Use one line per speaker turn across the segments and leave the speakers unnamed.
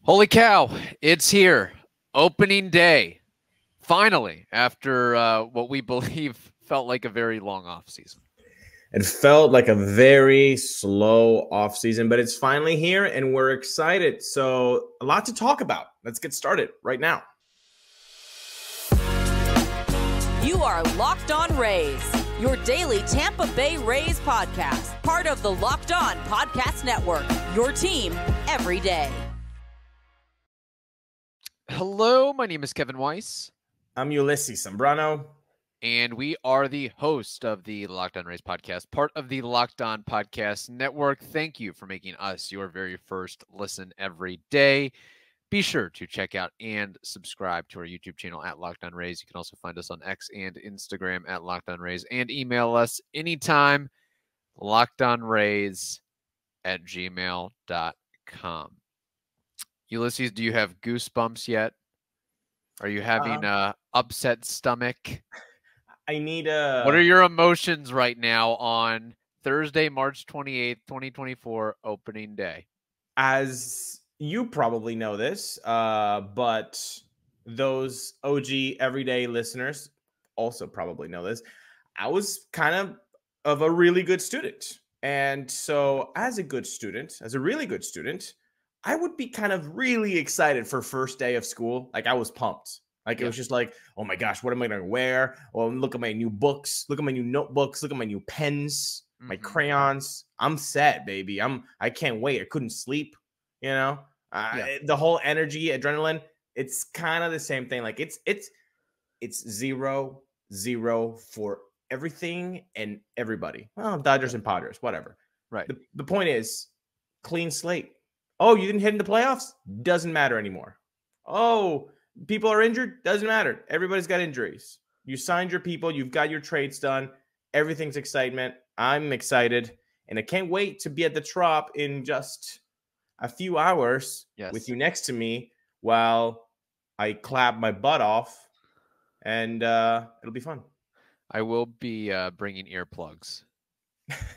Holy cow, it's here. Opening day. Finally, after what we believe felt like a very long offseason.
It felt like a very slow offseason, but it's finally here and we're excited. So a lot to talk about. Let's get started right now.
You are Locked On Rays, your daily Tampa Bay Rays podcast, part of the Locked On Podcast Network, your team every day.
Hello, my name is Kevin Weiss.
I'm Ulises Sambrano.
And we are the host of the Locked On Rays podcast, part of the Locked On Podcast Network. Thank you for making us your very first listen every day. Be sure to check out and subscribe to our YouTube channel at Locked On Rays. You can also find us on X and Instagram at Locked On Rays and email us anytime, lockedonrays@gmail.com. Ulises, do you have goosebumps yet? Are you having a upset stomach?
I need a...
What are your emotions right now on Thursday, March 28th, 2024, opening day?
As you probably know this, but those OG everyday listeners also probably know this. I was kind of a really good student. And so as a good student, as a really good student, I would be kind of really excited for first day of school. Like I was pumped. Like it was just like, oh my gosh, what am I going to wear? Well, look at my new books, look at my new notebooks, look at my new pens, my crayons. I'm set, baby. I can't wait. I couldn't sleep, you know? The whole energy, adrenaline, it's kind of the same thing. Like it's 0-0 for everything and everybody. Well, Dodgers and Padres, whatever.
Right.
The point is clean slate. Oh, you didn't hit in the playoffs? Doesn't matter anymore. Oh, people are injured? Doesn't matter. Everybody's got injuries. You signed your people. You've got your trades done. Everything's excitement. I'm excited. And I can't wait to be at the Trop in just a few hours with you next to me while I clap my butt off. And it'll be fun.
I will be bringing earplugs.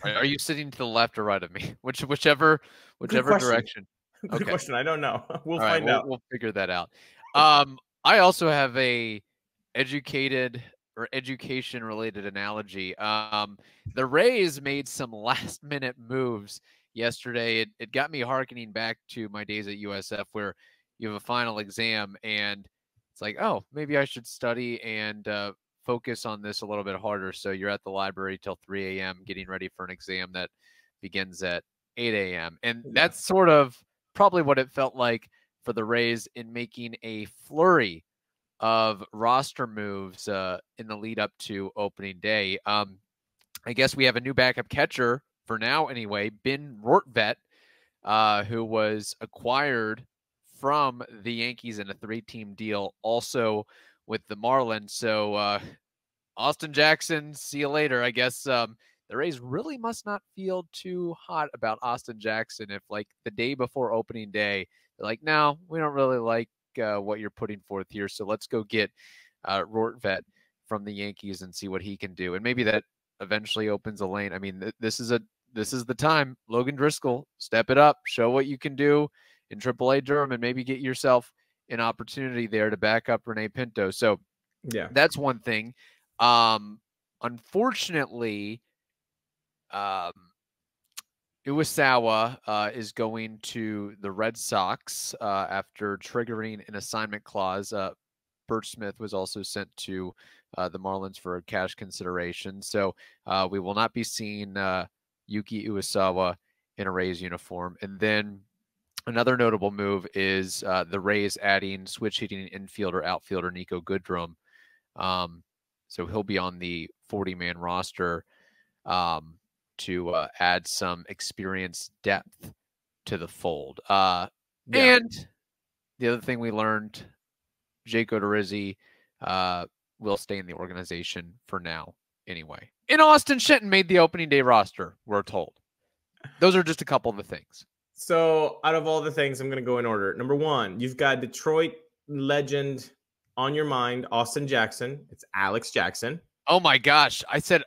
Are you sitting to the left or right of me? Whichever direction.
Good question. I don't know. We'll find out.
We'll figure that out. I also have a education related analogy. The Rays made some last minute moves yesterday. It got me hearkening back to my days at USF where you have a final exam and it's like, oh, maybe I should study and focus on this a little bit harder. So you're at the library till 3 a.m. getting ready for an exam that begins at 8 a.m. And that's sort of probably what it felt like for the Rays in making a flurry of roster moves in the lead up to opening day. I guess we have a new backup catcher for now anyway, Ben Rortvedt, who was acquired from the Yankees in a 3-team deal also with the Marlins. So Austin Jackson, see you later. I guess the Rays really must not feel too hot about Austin Jackson if like the day before opening day, they're like, no, we don't really like what you're putting forth here. So let's go get Rortvedt from the Yankees and see what he can do. And maybe that eventually opens a lane. I mean, this is the time. Logan Driscoll, step it up, show what you can do in AAA Durham and maybe get yourself an opportunity there to back up Rene Pinto. So that's one thing. Unfortunately, Uwasawa is going to the Red Sox after triggering an assignment clause. Bert Smith was also sent to the Marlins for a cash consideration. So we will not be seeing Yuki Uwasawa in a Rays uniform. And then another notable move is the Rays adding switch hitting infielder, outfielder Nico Goodrum. So he'll be on the 40-man roster to add some experience depth to the fold. And the other thing we learned, Jake Odorizzi will stay in the organization for now anyway. And Austin Shenton made the opening day roster, we're told. Those are just a couple of the things.
So out of all the things, I'm going to go in order. Number one, you've got Detroit legend on your mind, Austin Jackson. It's Alex Jackson.
Oh my gosh. I said,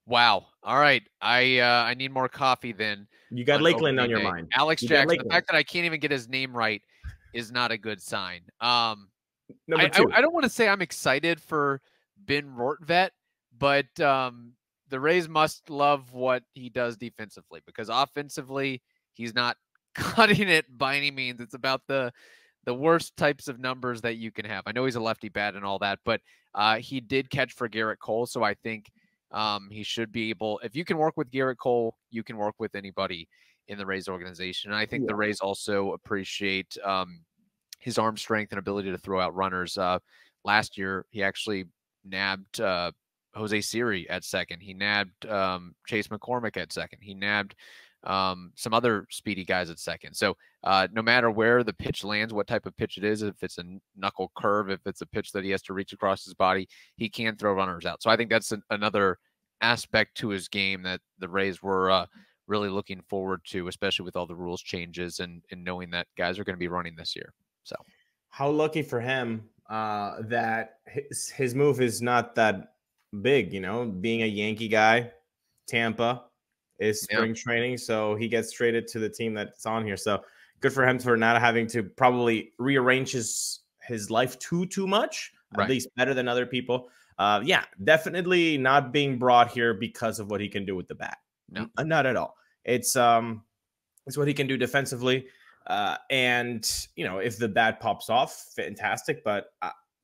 wow. All right. I need more coffee then.
You got Lakeland on your mind.
Alex Jackson. The fact that I can't even get his name right is not a good sign.
Number two.
I don't want to say I'm excited for Ben Rortvedt, but the Rays must love what he does defensively, because offensively he's not cutting it by any means. It's about the worst types of numbers that you can have. I know he's a lefty bat and all that, but he did catch for Garrett Cole, so I think he should be able. If you can work with Garrett Cole, you can work with anybody in the Rays organization. And I think the Rays also appreciate his arm strength and ability to throw out runners. Last year, he actually nabbed Jose Siri at second. He nabbed Chase McCormick at second. He nabbed some other speedy guys at second. So no matter where the pitch lands, what type of pitch it is, if it's a knuckle curve, if it's a pitch that he has to reach across his body, he can throw runners out. So I think that's another aspect to his game that the Rays were really looking forward to, especially with all the rules changes and knowing that guys are going to be running this year. So
how lucky for him that his move is not that big, being a Yankee guy. Tampa is spring training, so he gets traded to the team that's on here. So good for him for not having to probably rearrange his life too much, at least better than other people. Definitely not being brought here because of what he can do with the bat. No, not at all. It's what he can do defensively. And if the bat pops off, fantastic. But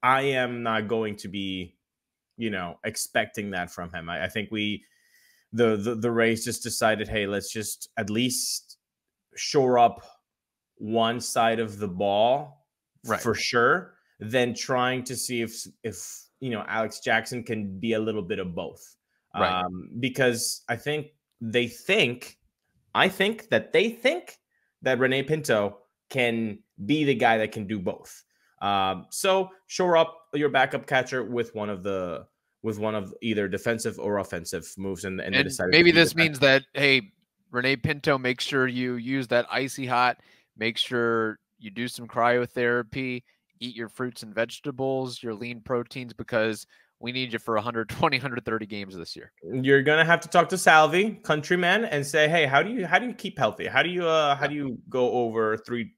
I am not going to be, expecting that from him. I think the Rays just decided, hey, let's just at least shore up one side of the ball for sure. Then trying to see if Alex Jackson can be a little bit of both. Because I think they think that Rene Pinto can be the guy that can do both. So shore up your backup catcher with one of either defensive or offensive moves. And
maybe this means that, hey, Rene Pinto, make sure you use that icy hot, make sure you do some cryotherapy, eat your fruits and vegetables, your lean proteins, because we need you for 120, 130 games this year.
You're gonna have to talk to Salvi, countryman, and say, hey, how do you keep healthy? How do you go over three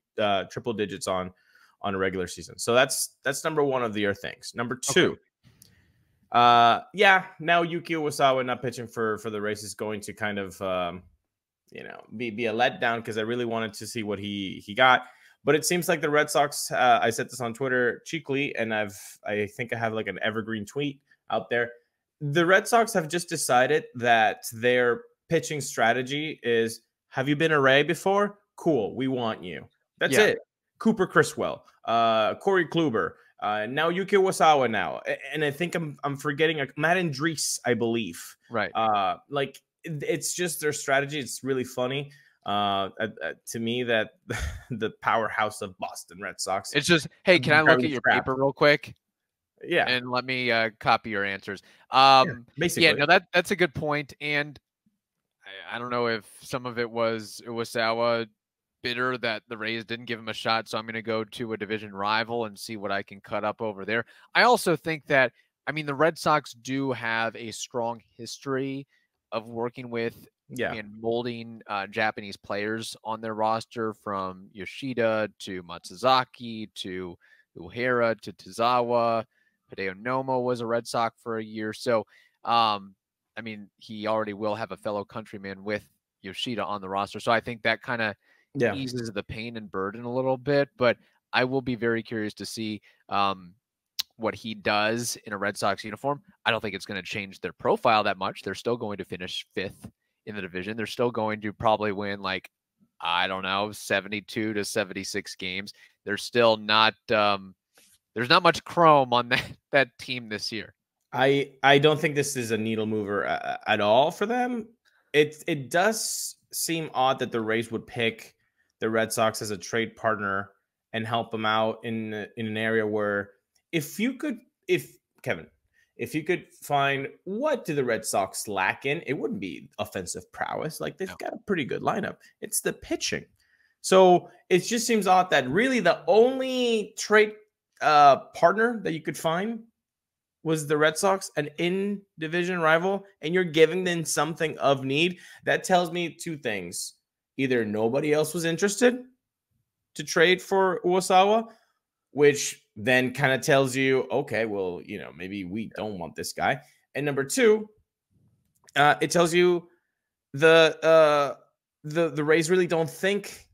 triple digits on a regular season? So that's number one of your things. Number two, Naoyuki Uwasawa not pitching for the Rays is going to kind of be a letdown, because I really wanted to see what he got. But it seems like the Red Sox, I said this on Twitter cheekily, and I think I have like an evergreen tweet out there. The Red Sox have just decided that their pitching strategy is, have you been a Ray before? Cool, we want you. That's it. Cooper Criswell, Corey Kluber, Naoyuki Uwasawa now. And I think I'm forgetting Matt Andrees, I believe.
Right.
It's just their strategy. It's really funny. To me, that the powerhouse of Boston Red Sox.
It's just, hey, can I look at your paper real quick?
Yeah.
And let me copy your answers.
Basically.
Yeah, no, that's a good point. And I don't know if some of it was Uwasawa bitter that the Rays didn't give him a shot, so I'm going to go to a division rival and see what I can cut up over there. I also think that, the Red Sox do have a strong history of working with and molding Japanese players on their roster, from Yoshida to Matsuzaki to Uehara to Tozawa. Hideo Nomo was a Red Sox for a year. So, he already will have a fellow countryman with Yoshida on the roster. So I think that kind of eases the pain and burden a little bit. But I will be very curious to see what he does in a Red Sox uniform. I don't think it's going to change their profile that much. They're still going to finish 5th in the division. They're still going to probably win 72 to 76 games. There's still not there's not much chrome on that team this year.
I don't think this is a needle mover at all for them. It does seem odd that the Rays would pick the Red Sox as a trade partner and help them out in an area where if you could find what do the Red Sox lack in, it wouldn't be offensive prowess. Like, they've got a pretty good lineup. It's the pitching. So it just seems odd that really the only trade partner that you could find was the Red Sox, an in-division rival, and you're giving them something of need. That tells me two things. Either nobody else was interested, to trade for Uwasawa, which then kind of tells you, okay, well, maybe we don't want this guy. And number two, it tells you the Rays really don't think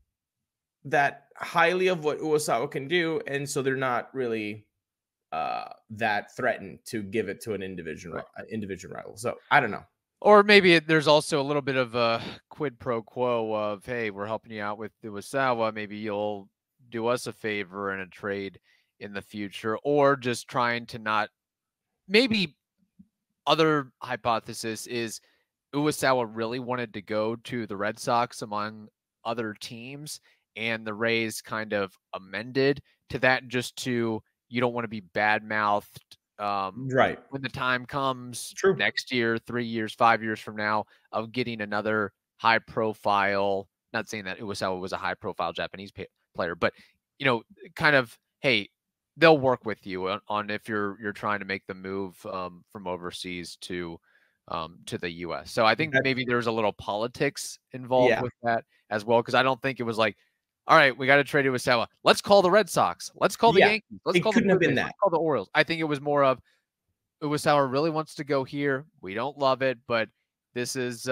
that highly of what Uwasawa can do, and so they're not really that threatened to give it to an individual rival. So I don't know.
Or maybe there's also a little bit of a quid pro quo of, hey, we're helping you out with Uwasawa. Maybe you'll do us a favor in a trade in the future, or just trying to not. Maybe other hypothesis is Uwasawa really wanted to go to the Red Sox among other teams, and the Rays kind of amended to that just to, you don't want to be bad-mouthed
Right.
when the time comes
True.
next year, 3 years, 5 years from now, of getting another high-profile, not saying that Uwasawa was a high-profile Japanese player, but, kind of, hey, they'll work with you on if you're trying to make the move from overseas to the U.S. So I think maybe there's a little politics involved with that as well, because I don't think it was like, all right, we got to trade Uwasawa. Let's call the Red Sox. Let's call the Yankees. Let's call the Blue Jays. Let's call the Orioles. I think it was more of Uwasawa really wants to go here. We don't love it, but this is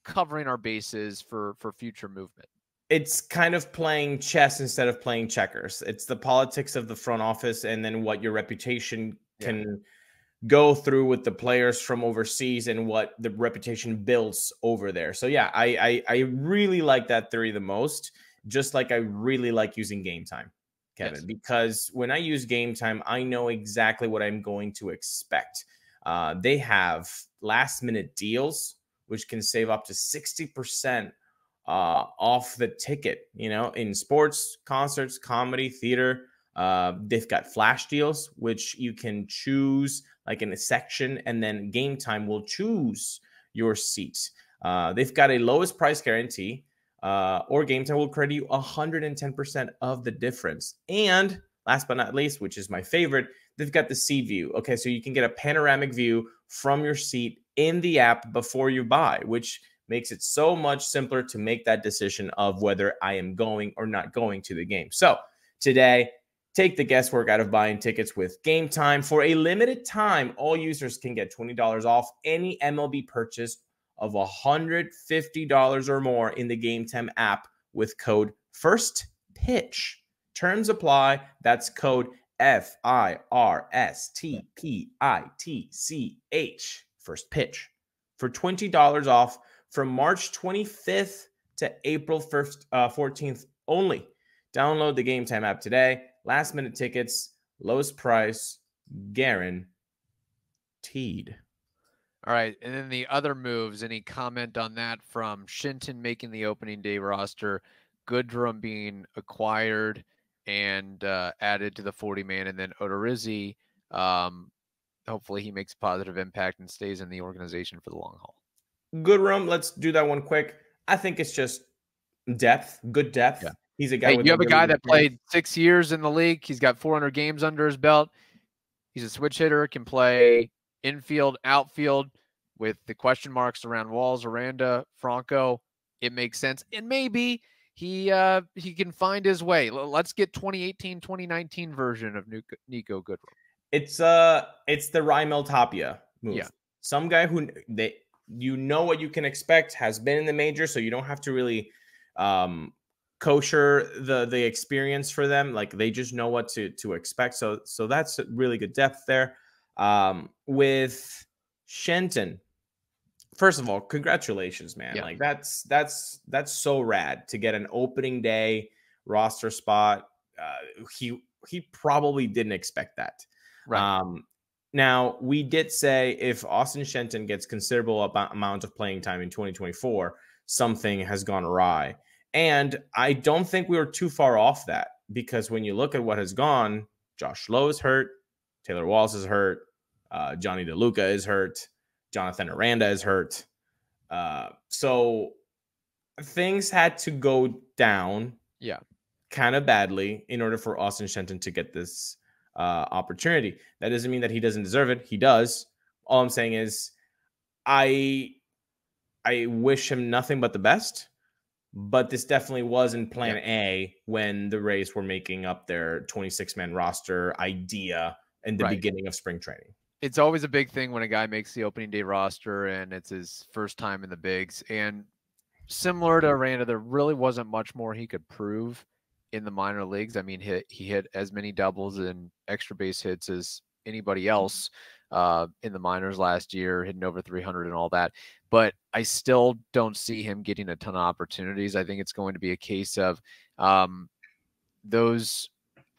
covering our bases for future movement.
It's kind of playing chess instead of playing checkers. It's the politics of the front office, and then what your reputation can go through with the players from overseas and what the reputation builds over there. So yeah, I really like that theory the most, just like I really like using game time, Kevin, because when I use game time, I know exactly what I'm going to expect. They have last minute deals, which can save up to 60% off the ticket, in sports, concerts, comedy, theater. They've got flash deals, which you can choose like in a section, and then game time will choose your seats. They've got a lowest price guarantee, or game time will credit you 110% of the difference. And last but not least, which is my favorite, they've got the sea view. Okay, so you can get a panoramic view from your seat in the app before you buy, which makes it so much simpler to make that decision of whether I am going or not going to the game. So today, take the guesswork out of buying tickets with Game Time. For a limited time, all users can get $20 off any MLB purchase of $150 or more in the Game Time app with code FIRSTPITCH. Terms apply. That's code FIRSTPITCH. First Pitch. For $20 off from March 25th to April 14th only. Download the Game Time app today. Last minute tickets, lowest price, guaranteed.
All right. And then the other moves, any comment on that from Shenton making the opening day roster, Goodrum being acquired and added to the 40-man, and then Odorizzi, hopefully he makes a positive impact and stays in the organization for the long haul.
Goodrum, let's do that one quick. I think it's just depth, good depth.
Yeah.
He's a guy.
You have a guy that played 6 years in the league. He's got 400 games under his belt. He's a switch hitter, can play infield, outfield with the question marks around Walls, Aranda, Franco. It makes sense. And maybe he can find his way. Let's get 2018, 2019 version of Nico Goodrum.
It's the Raimel Tapia move.
Yeah.
Some guy who what you can expect, has been in the major, so you don't have to really kosher the experience for them. Like, they just know what to expect. So that's really good depth there. With Shenton, first of all, congratulations, man.
Yeah.
Like, that's so rad to get an opening day roster spot. He probably didn't expect that.
Right.
Now, we did say if Austin Shenton gets considerable amount of playing time in 2024, something has gone awry. And I don't think we were too far off that, because when you look at what has gone, Josh Lowe is hurt, Taylor Walls is hurt, Johnny DeLuca is hurt, Jonathan Aranda is hurt. So things had to go down kind of badly in order for Austin Shenton to get this opportunity. That doesn't mean that he doesn't deserve it. He does. All I'm saying is I wish him nothing but the best. but this definitely wasn't plan
Yep.
A when the Rays were making up their 26-man roster idea in the
Right.
beginning of spring training.
It's always a big thing when a guy makes the opening day roster and it's his first time in the bigs. And similar to Aranda, there really wasn't much more he could prove in the minor leagues. I mean, he hit as many doubles and extra base hits as anybody else in the minors last year, hitting over 300 and all that. But I still don't see him getting a ton of opportunities. I think it's going to be a case of those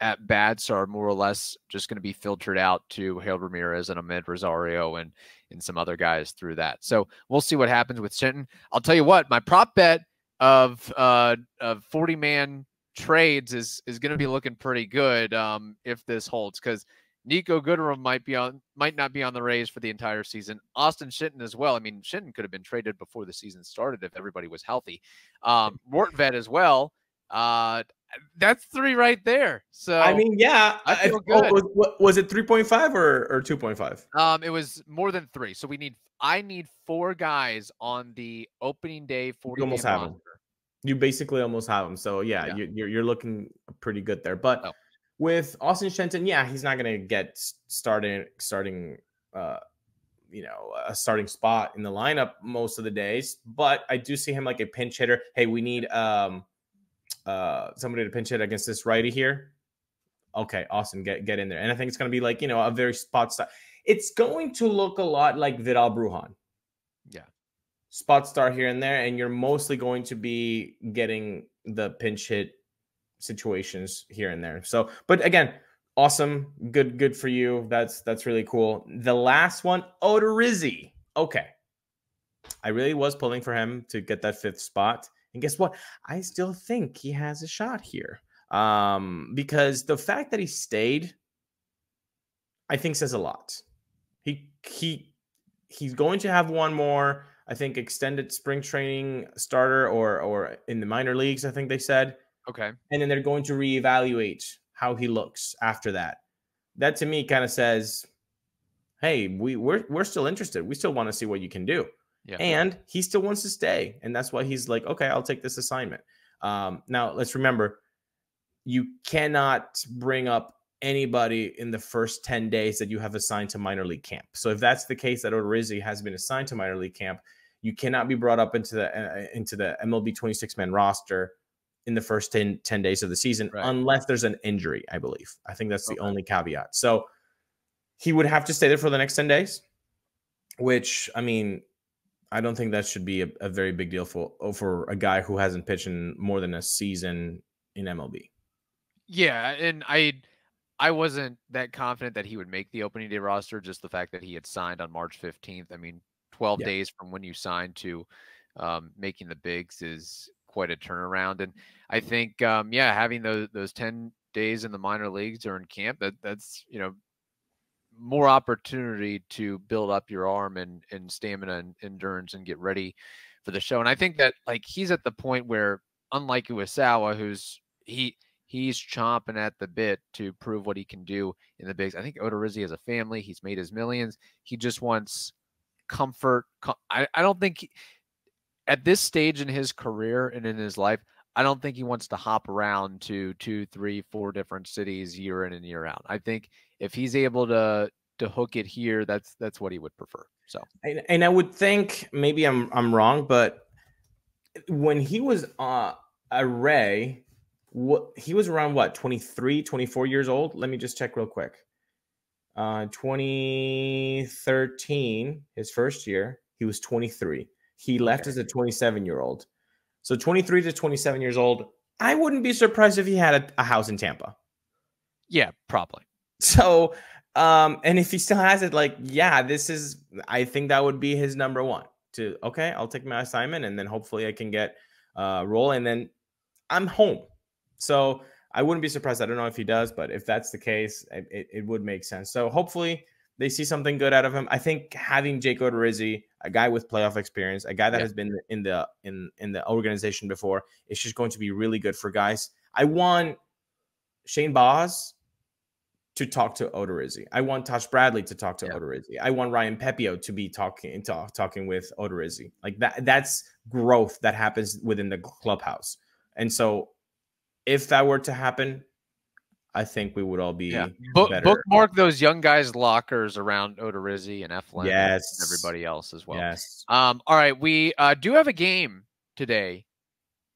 at bats are more or less just going to be filtered out to Harold Ramirez and Ahmed Rosario and some other guys through that. So we'll see what happens with Shenton. I'll tell you what, my prop bet of 40-man trades is going to be looking pretty good if this holds, because Nico Goodrum might not be on the Rays for the entire season. Austin Shenton as well. I mean, Shenton could have been traded before the season started if everybody was healthy. Rortvedt as well. That's 3 right there. So
I mean, yeah,
I feel good.
Was it 3.5 or 2.5?
It was more than 3. So I need 4 guys on the opening day 40
You almost have them. You basically almost have them. So yeah. You're looking pretty good there. But with Austin Shenton, yeah, he's not gonna get starting a starting spot in the lineup most of the days. But I do see him like a pinch hitter. Hey, we need somebody to pinch hit against this righty here. Okay, Austin, get in there. And I think it's going to be like, a very spot start. It's going to look a lot like Vidal Brujan.
Yeah.
Spot start here and there, and you're mostly going to be getting the pinch hit situations here and there. So, but again, awesome. Good for you. That's really cool. The last one, Odorizzi. Okay. I really was pulling for him to get that 5th spot. And guess what? I still think he has a shot here. Because the fact that he stayed, I think says a lot. He's going to have one more, I think, extended spring training starter or in the minor leagues, I think they said.
Okay.
And then they're going to reevaluate how he looks after that. That to me kind of says, hey, we're still interested. We still want to see what you can do. Yeah. And he still wants to stay. And that's why he's like, okay, I'll take this assignment. Now, let's remember, you cannot bring up anybody in the first 10 days that you have assigned to minor league camp. So if that's the case, that Odorizzi has been assigned to minor league camp, you cannot be brought up into the MLB 26-man roster in the first 10 days of the season, unless there's an injury, I believe. I think that's the only caveat. So he would have to stay there for the next 10 days, which, I mean, I don't think that should be a very big deal for a guy who hasn't pitched in more than a season in MLB.
Yeah, and I wasn't that confident that he would make the opening day roster, just the fact that he had signed on March 15th. I mean, 12 days from when you signed to making the bigs is quite a turnaround. And I think, having those 10 days in the minor leagues or in camp, that's more opportunity to build up your arm and stamina and endurance and get ready for the show. And I think that he's at the point where, unlike Uwasawa, he's chomping at the bit to prove what he can do in the bigs. I think Odorizzi has a family. He's made his millions. He just wants comfort. I don't think at this stage in his career and in his life, I don't think he wants to hop around to 2, 3, 4 different cities year in and year out. I think if he's able to hook it here, that's what he would prefer. So,
and I would think, maybe I'm wrong, but when he was a Ray, he was around 23, 24 years old. Let me just check real quick. 2013, his first year, he was 23. He left as a 27-year-old. So 23 to 27 years old, I wouldn't be surprised if he had a house in Tampa.
Yeah, probably.
So, and if he still has it, I think that would be his number one. I'll take my assignment, and then hopefully I can get a role, and then I'm home. So I wouldn't be surprised. I don't know if he does, but if that's the case, it would make sense. So hopefully they see something good out of him. I think having Jake Odorizzi, a guy with playoff experience, a guy that has been in the organization before, it's just going to be really good for guys. I want Shane Baz to talk to Odorizzi. I want Tosh Bradley to talk to
Yeah.
Odorizzi. I want Ryan Pepio to be talking with Odorizzi. Like that's growth that happens within the clubhouse. And so if that were to happen, I think we would all be better.
Bookmark those young guys' lockers around Odorizzi and Eflin and everybody else as well.
Yes.
All right. We do have a game today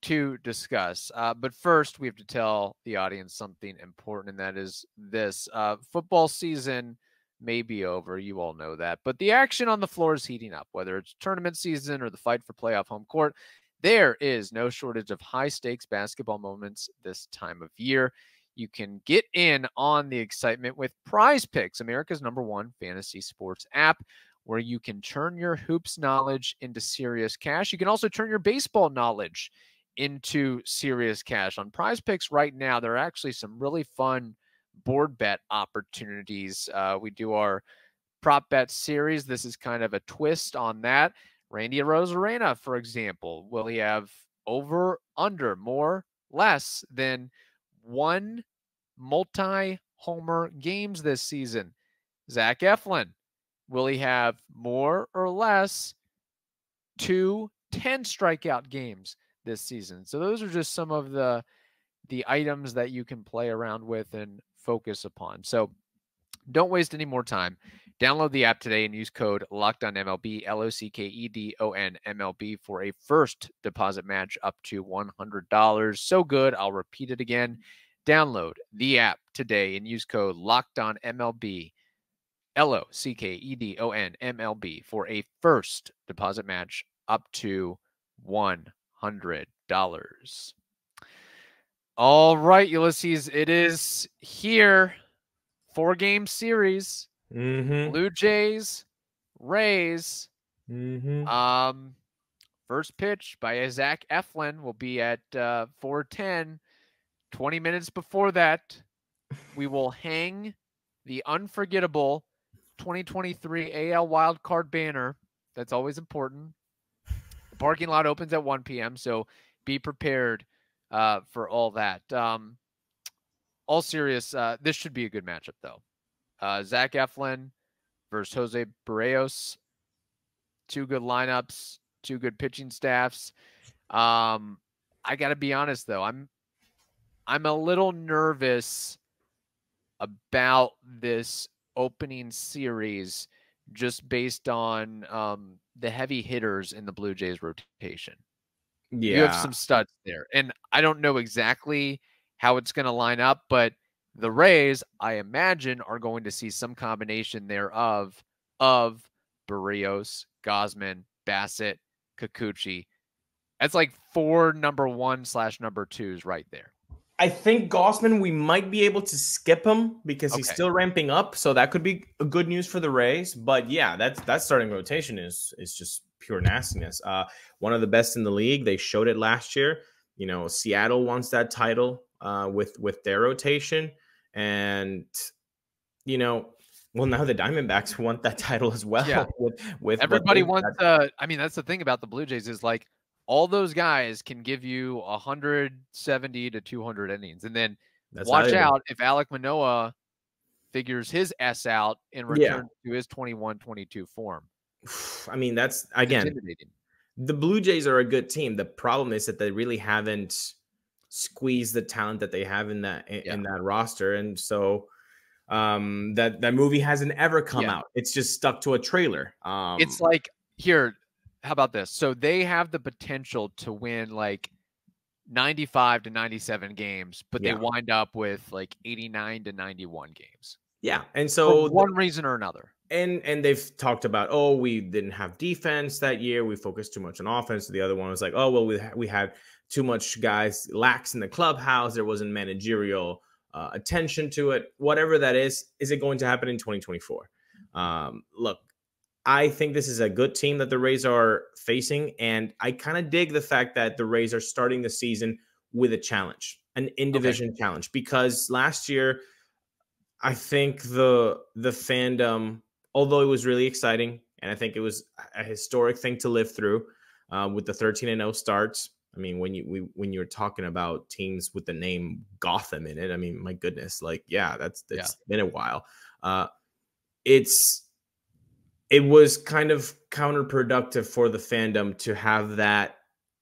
to discuss. But first, we have to tell the audience something important, and that is this. Football season may be over. You all know that. But the action on the floor is heating up, whether it's tournament season or the fight for playoff home court. There is no shortage of high-stakes basketball moments this time of year. You can get in on the excitement with PrizePicks, America's #1 fantasy sports app, where you can turn your hoops knowledge into serious cash. You can also turn your baseball knowledge into serious cash. On PrizePicks right now, there are actually some really fun board bet opportunities. We do our prop bet series. This is kind of a twist on that. Randy Arozarena, for example, will he have over, under, more, less than 1 multi-homer games this season? Zach Eflin, will he have more or less 2 10 strikeout games this season? So those are just some of the items that you can play around with and focus upon. So don't waste any more time. Download the app today and use code LOCKEDONMLB, LOCKEDONMLB, for a first deposit match up to $100. So good, I'll repeat it again. Download the app today and use code LOCKEDONMLB, LOCKEDONMLB, for a first deposit match up to $100. All right, Ulises, it is here. 4-game series. Blue Jays, Rays. First pitch by Zach Eflin will be at 4:10. 20 minutes before that, we will hang the unforgettable 2023 AL wildcard banner. That's always important. The parking lot opens at 1 p.m., so be prepared for all that. All serious, this should be a good matchup, though. Zach Eflin versus Jose Barrios. 2 good lineups, 2 good pitching staffs. I got to be honest, though. I'm a little nervous about this opening series just based on the heavy hitters in the Blue Jays rotation.
Yeah.
You have some studs there. And I don't know exactly how it's going to line up, but the Rays, I imagine, are going to see some combination thereof of Barrios, Gausman, Bassett, Kikuchi. That's like 4 number 1/number 2s right there.
I think Gausman, we might be able to skip him because he's still ramping up. So that could be a good news for the Rays. But yeah, that starting rotation is just pure nastiness. One of the best in the league. They showed it last year. You know, Seattle wants that title with their rotation. And, you know, well, now the Diamondbacks want that title as well.
Yeah.
with
everybody wants I mean, that's the thing about the Blue Jays is like all those guys can give you 170 to 200 innings. And then watch out if Alek Manoah figures his S out and returns to his 21-22 form.
I mean, that's, again, the Blue Jays are a good team. The problem is that they really haven't squeezed the talent that they have in that roster. And so that movie hasn't ever come out. It's just stuck to a trailer.
It's like, here, how about this? So they have the potential to win like 95 to 97 games, but they wind up with like 89 to 91 games.
Yeah. And so
for one reason or another.
And they've talked about, oh, we didn't have defense that year. We focused too much on offense. The other one was like, oh, well, we had too much guys lax in the clubhouse. There wasn't managerial attention to it. Whatever that is it going to happen in 2024? Look, I think this is a good team that the Rays are facing, and I kind of dig the fact that the Rays are starting the season with a challenge, an in-division challenge, because last year, I think the fandom, although it was really exciting, and I think it was a historic thing to live through with the 13-0 starts, I mean, when you're talking about teams with the name Gotham in it, I mean, my goodness, like, yeah, that's been a while. It was kind of counterproductive for the fandom to have that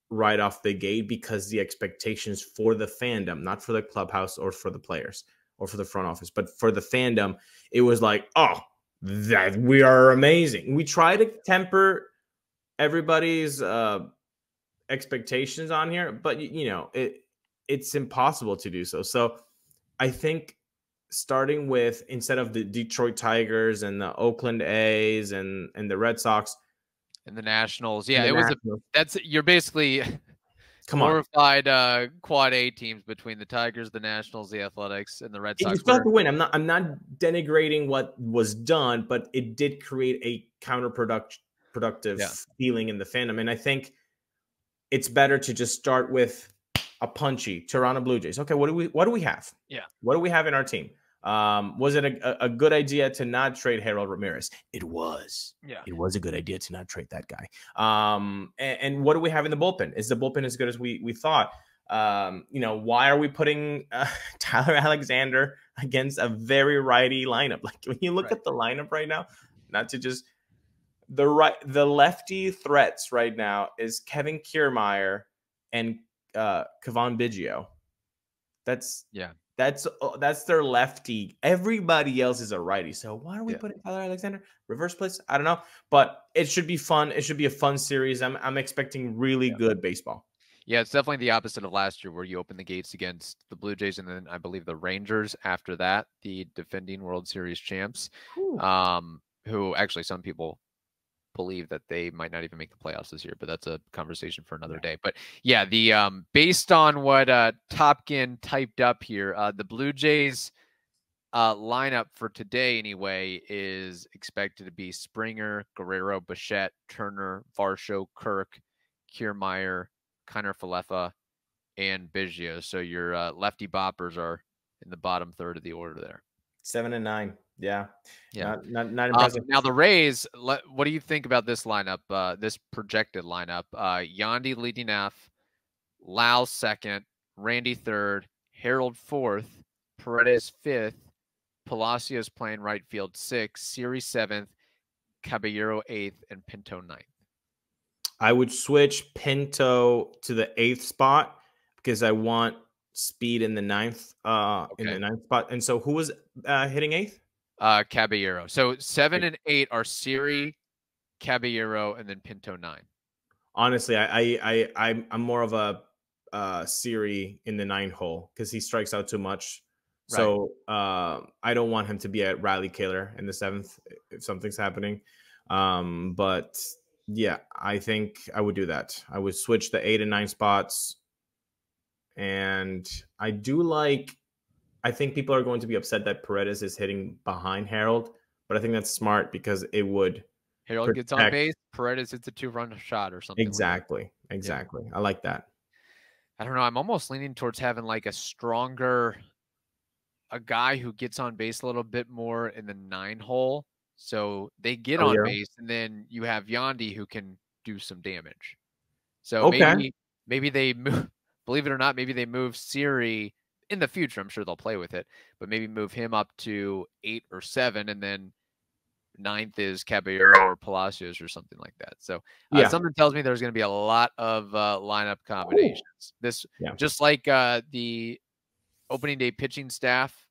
right off the gate, because the expectations for the fandom, not for the clubhouse or for the players or for the front office, but for the fandom, it was like, oh, that we are amazing. We try to temper everybody's expectations on here, but it's impossible to do so. So I think starting with, instead of the Detroit Tigers and the Oakland A's and the Red Sox
and the Nationals, you're basically glorified quad A teams between the Tigers, the Nationals, the Athletics, and the Red Sox.
You still have to win. I'm not denigrating what was done, but it did create a counterproductive feeling in the fandom, and I think it's better to just start with a punchy Toronto Blue Jays. Okay, what do we have?
Yeah.
What do we have in our team? Was it a good idea to not trade Harold Ramirez? It was.
Yeah.
It was a good idea to not trade that guy. And what do we have in the bullpen? Is the bullpen as good as we thought? Why are we putting Tyler Alexander against a very righty lineup? Like, when you look at the lineup right now, not to just the lefty threats right now is Kevin Kiermaier and Kevon Biggio. That's their lefty. Everybody else is a righty. So why are we putting Tyler Alexander reverse place? I don't know, but it should be fun. It should be a fun series. I'm expecting really good baseball.
Yeah, it's definitely the opposite of last year, where you open the gates against the Blue Jays and then I believe the Rangers after that, the defending World Series champs, who actually some people believe that they might not even make the playoffs this year, but that's a conversation for another day. But yeah, the based on what Topkin typed up here, the Blue Jays lineup for today anyway is expected to be Springer, Guerrero, Bichette, Turner, Varsho, Kirk, Kiermaier, Kiner-Falefa, and Biggio. So your lefty boppers are in the bottom third of the order there.
7 and 9. Yeah. Not impressive.
Now the Rays, what do you think about this lineup, this projected lineup? Yandy leading off, Lau second, Randy third, Harold fourth, Paredes fifth, Palacios playing right field sixth, Siri seventh, Caballero eighth, and Pinto ninth.
I would switch Pinto to the 8th spot because I want speed in the 9th in the 9th spot. And so who was hitting 8th?
Caballero. So 7 and 8 are Siri, Caballero, and then Pinto 9.
Honestly, I'm more of a Siri in the 9 hole because he strikes out too much. Right. So I don't want him to be at Riley Kaler in the 7th if something's happening. But yeah, I think I would do that. I would switch the 8 and 9 spots. And I think people are going to be upset that Paredes is hitting behind Harold, but I think that's smart because it would.
Harold gets on base, Paredes hits a 2-run shot or something.
Exactly. Yeah. I like that.
I don't know. I'm almost leaning towards having like a guy who gets on base a little bit more in the 9 hole. So they get on base, and then you have Yandy who can do some damage. So maybe they move, believe it or not, maybe they move Siri in the future. I'm sure they'll play with it, but maybe move him up to 8 or 7, and then 9th is Caballero or Palacios or something like that. So something tells me there's going to be a lot of lineup combinations. Just like the opening day pitching staff,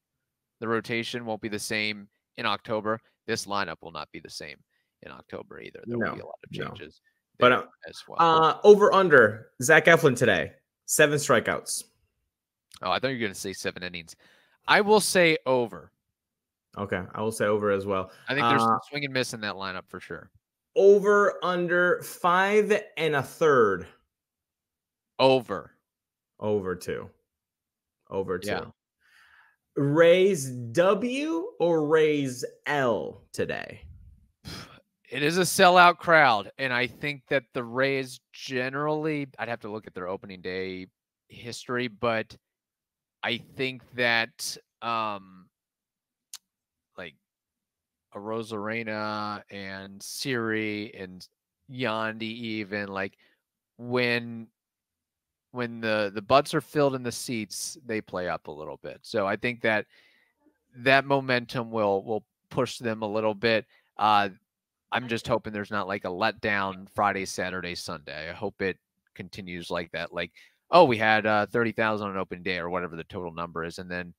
the rotation won't be the same in October. This lineup will not be the same in October either. There will be a lot of changes.
But as well. Over under Zach Eflin today, 7 strikeouts.
Oh, I thought you were going to say 7 innings. I will say over.
Okay, I will say over as well.
I think there's some swing and miss in that lineup for sure.
Over under 5 1/3. Over 2. Yeah. Raise W or raise L today?
It is a sellout crowd, and I think that the Rays generally, I'd have to look at their opening day history, but I think that like a Rosarena and Siri and Yandy even, like when when the butts are filled in the seats, they play up a little bit. So I think that momentum will push them a little bit. I'm just hoping there's not like a letdown Friday, Saturday, Sunday. I hope it continues like that. Like, oh, we had 30,000 on open day or whatever the total number is. And then,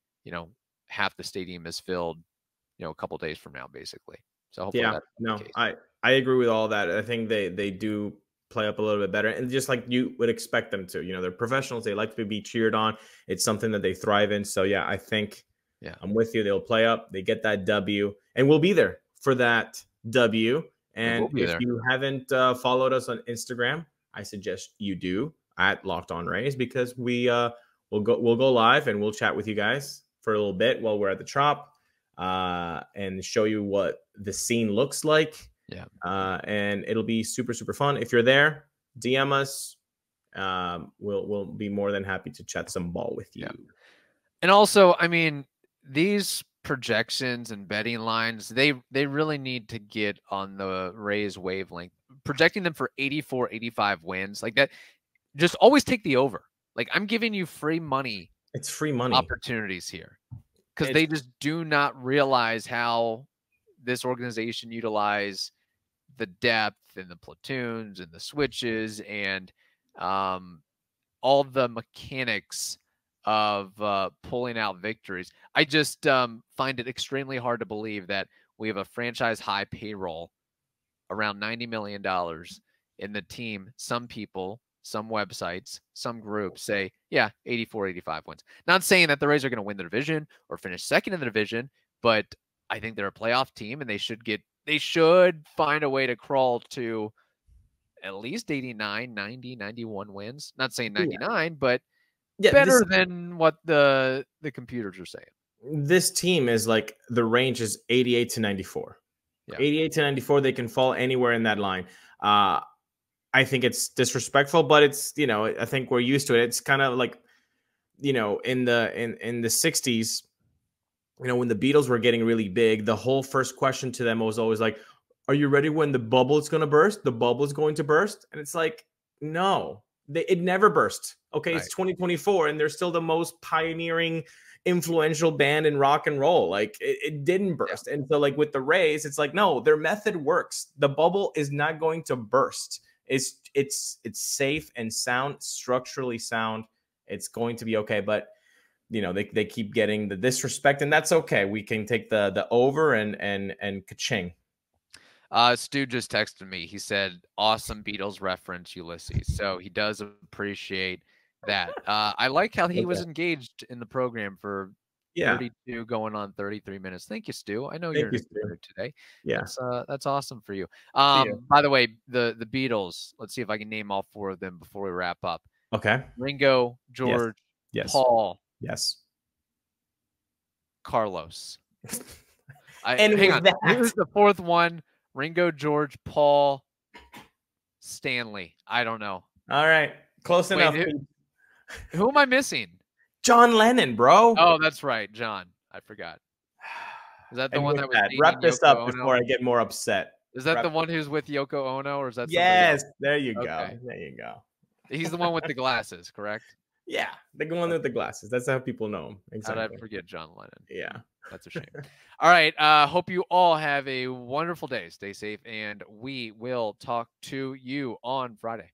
half the stadium is filled, a couple days from now, basically. So hopefully that's the case.
I agree with all that. I think they do play up a little bit better. And just like you would expect them to, they're professionals. They like to be cheered on. It's something that they thrive in. So yeah, I think I'm with you. They'll play up. They get that W. And we'll be there for that W. And if you haven't followed us on Instagram, I suggest you do at Locked On Rays, because we'll go live and we'll chat with you guys for a little bit while we're at the Trop and show you what the scene looks like.
Yeah.
And it'll be super, super fun. If you're there, DM us. We'll be more than happy to chat some ball with you.
Yeah. And also, I mean, these projections and betting lines, they really need to get on the Rays wavelength. Projecting them for 84, 85 wins, like that, just always take the over. Like, I'm giving you free money.
It's free money
opportunities here, because they just do not realize how this organization utilize the depth and the platoons and the switches and all the mechanics of pulling out victories. I just find it extremely hard to believe that we have a franchise high payroll around $90 million in the team. Some people, some websites, some groups say, yeah, 84, 85 wins. Not saying that the Rays are going to win the division or finish second in the division, but I think they're a playoff team and they should find a way to crawl to at least 89, 90, 91 wins. Not saying 99, but better than what the computers are saying.
This team is like, the range is 88 to 94. Yeah. 88 to 94, they can fall anywhere in that line. I think it's disrespectful, but it's, I think we're used to it. It's kind of like, in the 60s, when the Beatles were getting really big, the whole first question to them was always like, are you ready when the bubble is going to burst? The bubble is going to burst. And it's like, no, it never burst. Okay. Right. It's 2024 and they're still the most pioneering, influential band in rock and roll. Like, it didn't burst. Yeah. And so like with the Rays, it's like, no, their method works. The bubble is not going to burst. It's safe and sound, structurally sound. It's going to be okay. But they keep getting the disrespect, and that's okay. We can take the over and ka-ching.
Stu just texted me. He said, awesome Beatles reference, Ulises. So he does appreciate that. I like how he was engaged in the program for 32 going on 33 minutes. Thank you, Stu. I know you're here today.
Yeah.
That's awesome for you. By the way, the Beatles, let's see if I can name all four of them before we wrap up.
Okay.
Ringo, George,
yes.
Paul.
Yes.
Carlos.
And
hang on. Who's the fourth one? Ringo, George, Paul, Stanley. I don't know.
All right. Close enough.
Who am I missing?
John Lennon, bro.
Oh, that's right. John. I forgot. Is that the one that was
wrap this
Yoko
up
Ono?
Before I get more upset?
Is that the one who's with Yoko Ono, or is that
yes?
Else?
There you go. There you go.
He's the one with the glasses, correct?
Yeah, the one with the glasses. That's how people know him. Exactly.
How did I forget John Lennon?
Yeah,
that's a shame. All right. Hope you all have a wonderful day. Stay safe, and we will talk to you on Friday.